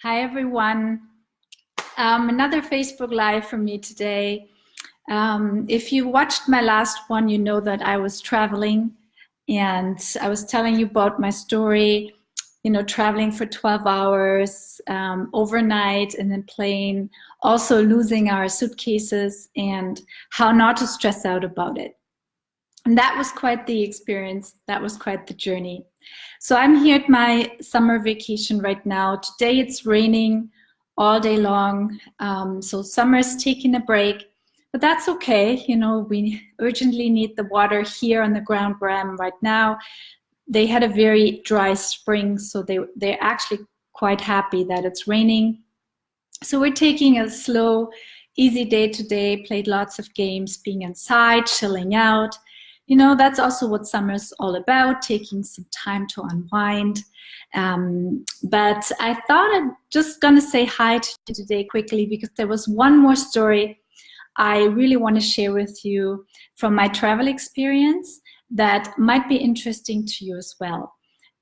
Hi, everyone. Another Facebook Live from me today. If you watched my last one, you know that I was traveling and I was telling you about my story, traveling for 12 hours overnight and then plane, also losing our suitcases and how not to stress out about it. And that was quite the experience. That was quite the journey. So I'm here at my summer vacation right now. Today it's raining all day long. So summer's taking a break, but that's okay. We urgently need the water here on the ground where I am right now. They had a very dry spring, so they're actually quite happy that it's raining. So we're taking a slow, easy day today, played lots of games, being inside, chilling out. That's also what summer's all about, taking some time to unwind. But I thought I'm just going to say hi to you today quickly because there was one more story I really want to share with you from my travel experience that might be interesting to you as well,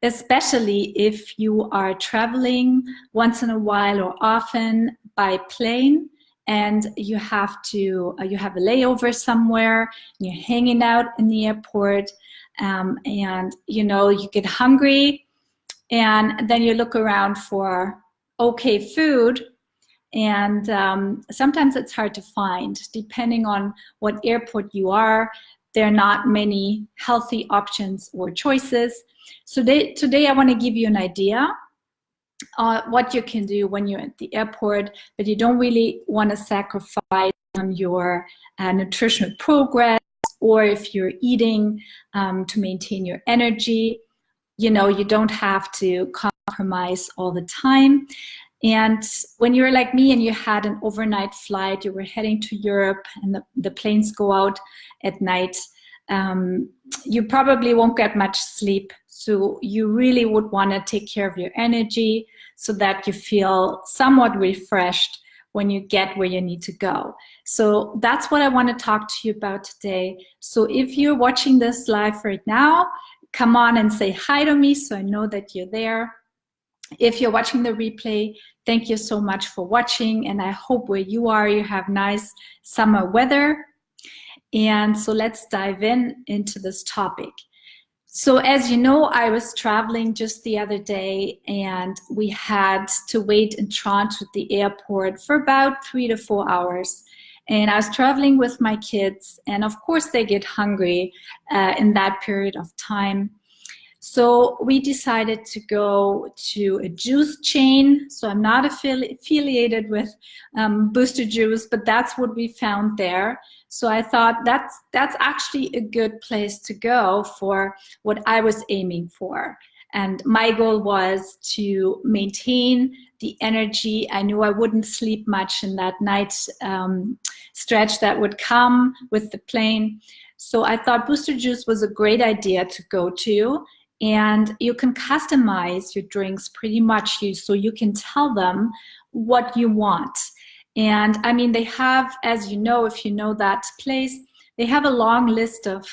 especially if you are traveling once in a while or often by plane. And you have a layover somewhere, and you're hanging out in the airport, and you get hungry, and then you look around for okay food, and sometimes it's hard to find. Depending on what airport you are, there are not many healthy options or choices. So today I want to give you an idea what you can do when you're at the airport, but you don't really want to sacrifice on your nutritional progress, or if you're eating to maintain your energy, you don't have to compromise all the time. And when you're like me and you had an overnight flight, you were heading to Europe and the planes go out at night, you probably won't get much sleep. So you really would want to take care of your energy so that you feel somewhat refreshed when you get where you need to go. So that's what I want to talk to you about today. So if you're watching this live right now, come on and say hi to me so I know that you're there. If you're watching the replay, thank you so much for watching, and I hope where you are, you have nice summer weather. And so let's dive into this topic. So as you know, I was traveling just the other day and we had to wait in Toronto at the airport for about 3 to 4 hours. And I was traveling with my kids, and of course they get hungry in that period of time. So we decided to go to a juice chain. So I'm not affiliated with Booster Juice, but that's what we found there. So I thought that's actually a good place to go for what I was aiming for. And my goal was to maintain the energy. I knew I wouldn't sleep much in that night stretch that would come with the plane. So I thought Booster Juice was a great idea to go to. And you can customize your drinks pretty much, so you can tell them what you want. And I mean, they have, as you know, if you know that place, they have a long list of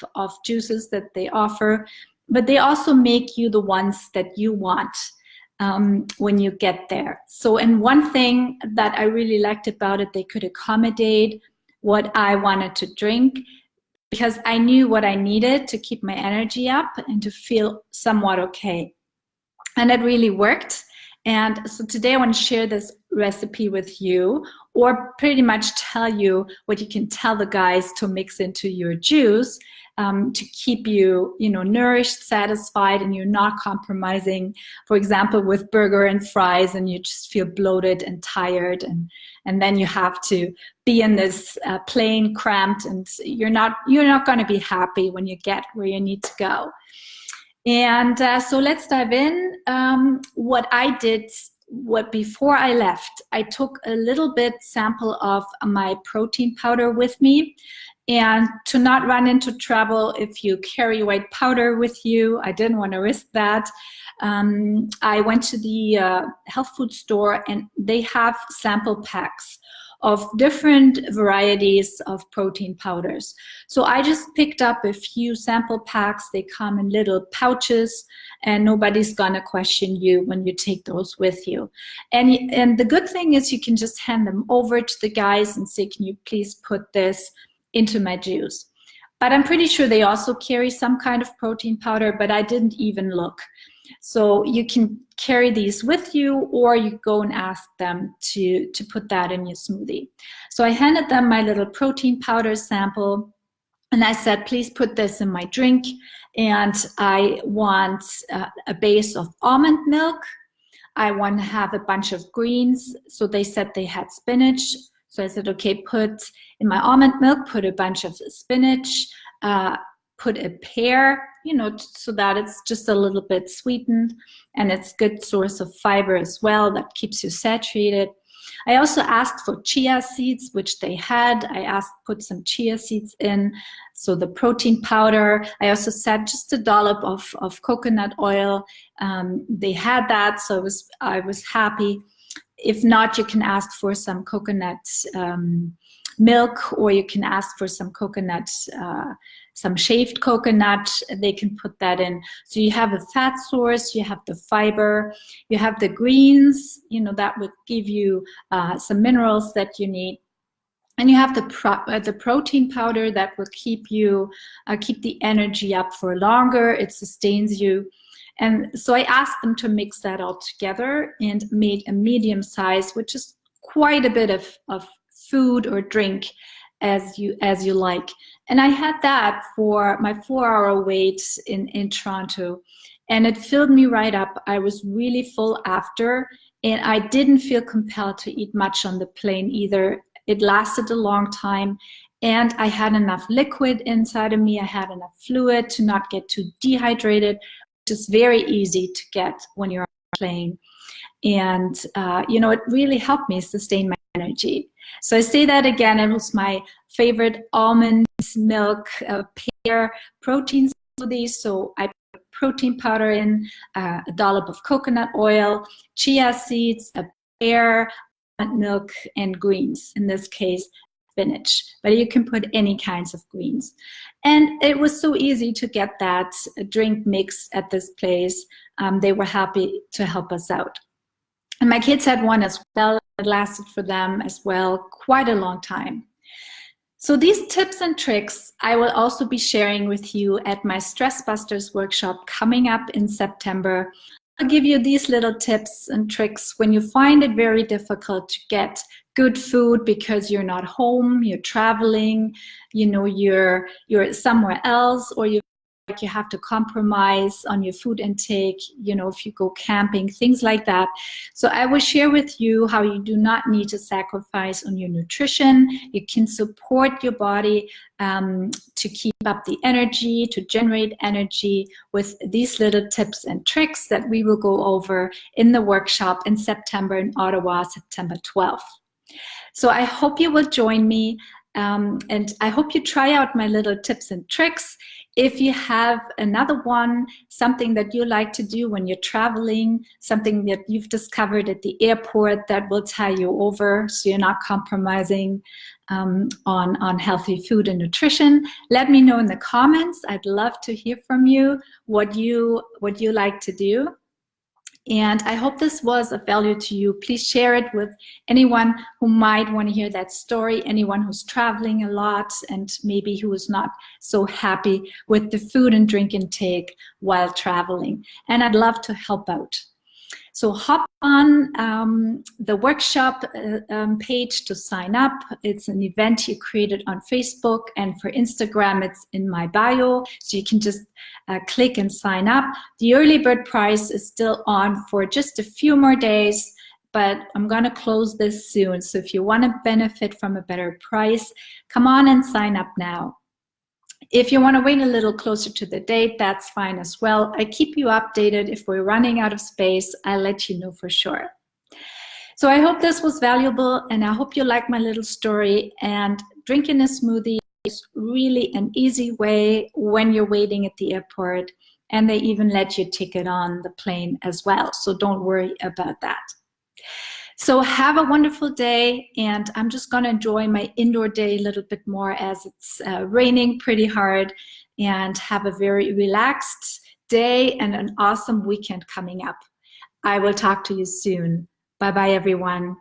juices that they offer, but they also make you the ones that you want when you get there. So, and one thing that I really liked about it, they could accommodate what I wanted to drink, because I knew what I needed to keep my energy up and to feel somewhat okay. And it really worked. And so today I want to share this recipe with you, or pretty much tell you what you can tell the guys to mix into your juice to keep you, nourished, satisfied, and you're not compromising, for example, with burger and fries, and you just feel bloated and tired, and then you have to be in this plane cramped, and you're not going to be happy when you get where you need to go. And so let's dive in. What I did, before I left, I took a little bit sample of my protein powder with me. And to not run into trouble if you carry white powder with you, I didn't want to risk that. I went to the health food store, and they have sample packs of different varieties of protein powders. So I just picked up a few sample packs. They come in little pouches, and nobody's gonna question you when you take those with you. And the good thing is you can just hand them over to the guys and say, can you please put this into my juice? But I'm pretty sure they also carry some kind of protein powder, but I didn't even look. So you can carry these with you, or you go and ask them to put that in your smoothie. So I handed them my little protein powder sample, and I said, please put this in my drink. And I want a base of almond milk. I want to have a bunch of greens. So they said they had spinach. So I said, okay, put in my almond milk, put a bunch of spinach, put a pear, you know, so that it's just a little bit sweetened, and it's a good source of fiber as well that keeps you satiated. I also asked for chia seeds, which they had. I asked put some chia seeds in, so the protein powder. I also said just a dollop of coconut oil. They had that, so I was happy. If not, you can ask for some coconut milk, or you can ask for some coconut, some shaved coconut. They can put that in. So you have a fat source, you have the fiber, you have the greens, you know, that would give you some minerals that you need. And you have the protein powder that will keep the energy up for longer. It sustains you. And so I asked them to mix that all together and made a medium size, which is quite a bit of food or drink as you like. And I had that for my 4-hour wait in Toronto, and it filled me right up. I was really full after, and I didn't feel compelled to eat much on the plane either. It lasted a long time, and I had enough liquid inside of me. I had enough fluid to not get too dehydrated, which is very easy to get when you're on a plane. And, you know, it really helped me sustain my energy. So I say that again, it was my favorite almond milk pear protein smoothie. So I put protein powder in, a dollop of coconut oil, chia seeds, a pear, almond milk, and greens. In this case, spinach, but you can put any kinds of greens. And it was so easy to get that drink mix at this place. They were happy to help us out. And my kids had one as well. It lasted for them as well quite a long time. So these tips and tricks I will also be sharing with you at my Stress Busters workshop coming up in September. I'll give you these little tips and tricks when you find it very difficult to get good food because you're not home, you're traveling, you know, you're somewhere else, or you have to compromise on your food intake, you know, if you go camping, things like that. So I will share with you how you do not need to sacrifice on your nutrition. You can support your body to keep up the energy, to generate energy with these little tips and tricks that we will go over in the workshop in September in Ottawa, September 12th. So I hope you will join me, and I hope you try out my little tips and tricks. If you have another one, something that you like to do when you're traveling, something that you've discovered at the airport that will tie you over so you're not compromising on healthy food and nutrition, let me know in the comments. I'd love to hear from you what you like to do. And I hope this was of value to you. Please share it with anyone who might want to hear that story, anyone who's traveling a lot and maybe who is not so happy with the food and drink intake while traveling. And I'd love to help out. So hop on the workshop page to sign up. It's an event you created on Facebook, and for Instagram, it's in my bio. So you can just click and sign up. The early bird price is still on for just a few more days, but I'm gonna close this soon. So if you wanna benefit from a better price, come on and sign up now. If you want to wait a little closer to the date, that's fine as well. I keep you updated. If we're running out of space, I'll let you know for sure. So I hope this was valuable, and I hope you like my little story. And drinking a smoothie is really an easy way when you're waiting at the airport, and they even let you take it on the plane as well. So don't worry about that. So have a wonderful day, and I'm just going to enjoy my indoor day a little bit more as it's raining pretty hard, and have a very relaxed day and an awesome weekend coming up. I will talk to you soon. Bye-bye, everyone.